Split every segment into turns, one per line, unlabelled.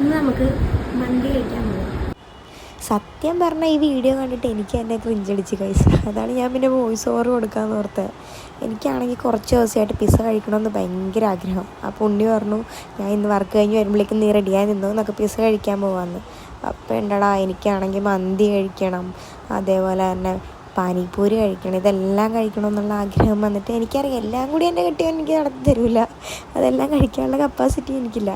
ഇന്ന് നമുക്ക് മന്തി കഴിക്കാൻ പോകും.
സത്യം പറഞ്ഞാൽ ഈ വീഡിയോ കണ്ടിട്ട് എനിക്ക് തന്നെ ക്രിഞ്ചടിച്ച് കഴിച്ചു. അതാണ് ഞാൻ പിന്നെ വോയിസ് ഓവർ കൊടുക്കാമെന്ന് ഓർത്തത്. എനിക്കാണെങ്കിൽ കുറച്ച് ദിവസമായിട്ട് പിസ്സ കഴിക്കണമെന്ന് ഭയങ്കര ആഗ്രഹം. അപ്പോൾ ഉണ്ണി പറഞ്ഞു, ഞാൻ ഇന്ന് വർക്ക് കഴിഞ്ഞ് വരുമ്പോഴേക്കും നീ റെഡിയായി നിന്നു എന്നൊക്കെ പിസ്സ കഴിക്കാൻ പോകാമെന്ന്. അപ്പോൾ ഉണ്ടടാ, എനിക്കാണെങ്കിൽ മന്തി കഴിക്കണം, അതേപോലെ തന്നെ പാനിപ്പൂരി കഴിക്കണം, ഇതെല്ലാം കഴിക്കണം എന്നുള്ള ആഗ്രഹം വന്നിട്ട് എനിക്കറിയാം എല്ലാം കൂടി എൻ്റെ കെട്ടിയവൻ എനിക്ക് നടത്തി തരില്ല. അതെല്ലാം കഴിക്കാനുള്ള കപ്പാസിറ്റി എനിക്കില്ല.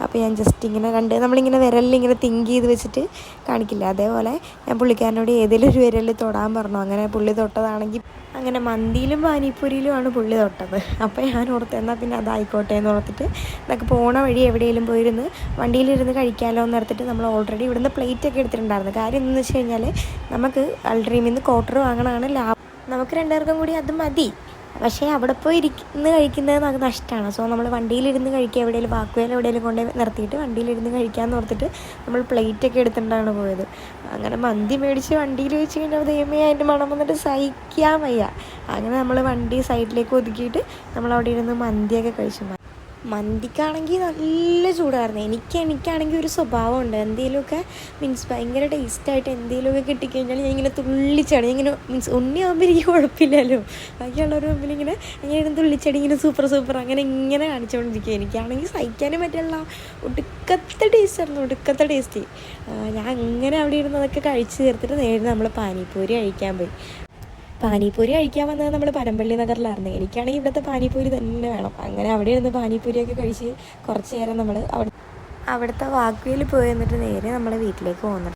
അപ്പോൾ ഞാൻ ജസ്റ്റ് ഇങ്ങനെ നമ്മളിങ്ങനെ വിരലിലിങ്ങനെ തിങ്ക് ചെയ്ത് വെച്ചിട്ട് കാണിക്കില്ല, അതേപോലെ ഞാൻ പുള്ളിക്കാരനോട് ഏതെങ്കിലും ഒരു വിരലിൽ തൊടാൻ പറഞ്ഞു. അങ്ങനെ പുള്ളി തൊട്ടതാണെങ്കിൽ അങ്ങനെ മന്തിയിലും പാനിപ്പൂരിയിലുമാണ് പുള്ളി തൊട്ടത്. അപ്പോൾ ഞാൻ ഓർത്ത് എന്നാൽ പിന്നെ അതായിക്കോട്ടെ എന്ന് ഓർത്തിട്ട് നമുക്ക് പോണ വഴി എവിടെയെങ്കിലും പോയിരുന്ന് വണ്ടിയിലിരുന്ന് കഴിക്കാമല്ലോ എന്ന് ഓർത്തിട്ട് നമ്മൾ ഓൾറെഡി ഇവിടുന്ന് പ്ലേറ്റൊക്കെ എടുത്തിട്ടുണ്ടായിരുന്നു. കാര്യം എന്താണെന്ന് വെച്ച് കഴിഞ്ഞാൽ നമുക്ക് അൾട്രീമിൽ നിന്ന് ക്വാർട്ടർ വാങ്ങണതാണ് ലാഭം. നമുക്ക് രണ്ടുപേർക്കും കൂടി അത് മതി. പക്ഷേ അവിടെ പോയി ഇരുന്ന് കഴിക്കുന്നത് നമുക്ക് നഷ്ടമാണ്. സോ നമ്മൾ വണ്ടിയിലിരുന്ന് കഴിക്കുക, എവിടെയെങ്കിലും ബാക്കുവേൽ എവിടെയെങ്കിലും കൊണ്ട് നിർത്തിയിട്ട് വണ്ടിയിലിരുന്ന് കഴിക്കാമെന്ന് ഓർത്തിട്ട് നമ്മൾ പ്ലേറ്റൊക്കെ എടുത്തിട്ടാണ് പോയത്. അങ്ങനെ മന്തി മേടിച്ച് വണ്ടിയിൽ വെച്ച് കഴിഞ്ഞാൽ ദൈവമേ അതിൻ്റെ മണം വന്നിട്ട് സഹിക്കാൻ വയ്യ. അങ്ങനെ നമ്മൾ വണ്ടി സൈഡിലേക്ക് ഒതുക്കിയിട്ട് നമ്മളവിടെ ഇരുന്ന് മന്തിയൊക്കെ കഴിച്ചു. മന്തിക്കാണെങ്കിൽ നല്ല ചൂടായിരുന്നു. എനിക്കാണെങ്കിൽ ഒരു സ്വഭാവമുണ്ട്, എന്തെങ്കിലുമൊക്കെ മീൻസ് ഭയങ്കര ടേസ്റ്റായിട്ട് എന്തെങ്കിലുമൊക്കെ കിട്ടിക്കഴിഞ്ഞാൽ ഞാൻ ഇങ്ങനെ തുള്ളിച്ചാടി, ഇങ്ങനെ മീൻസ് ഉണ്ണിയാകുമ്പോൾ എനിക്ക് കുഴപ്പമില്ലല്ലോ, ബാക്കിയുള്ളവർ മുമ്പിൽ ഇങ്ങനെ തുള്ളിച്ചടി ഇങ്ങനെ സൂപ്പർ അങ്ങനെ ഇങ്ങനെ കാണിച്ചുകൊണ്ടിരിക്കുക. എനിക്കാണെങ്കിൽ സഹിക്കാനും പറ്റില്ല. ഒടുക്കത്തെ ടേസ്റ്റ്. ഞാൻ അങ്ങനെ അവിടെ ഇരുന്നതൊക്കെ കഴിച്ച് തീർത്തിട്ട് നേരെ നമ്മൾ പാനിപ്പൂരി കഴിക്കാൻ പോയി. പാനിപ്പൂരി കഴിക്കാൻ വന്നത് നമ്മൾ പരമ്പള്ളി നഗറിലായിരുന്നു. എനിക്കാണെങ്കിൽ ഇവിടുത്തെ പാനിപ്പൂരി തന്നെ വേണം. അങ്ങനെ അവിടെ ഇരുന്ന് പാനിപ്പൂരിയൊക്കെ കഴിച്ച് കുറച്ച് നേരം നമ്മൾ അവിടുത്തെ വാക്കുവിൽ പോയി എന്നിട്ട് നേരെ നമ്മൾ വീട്ടിലേക്ക് പോകുന്നുണ്ട്.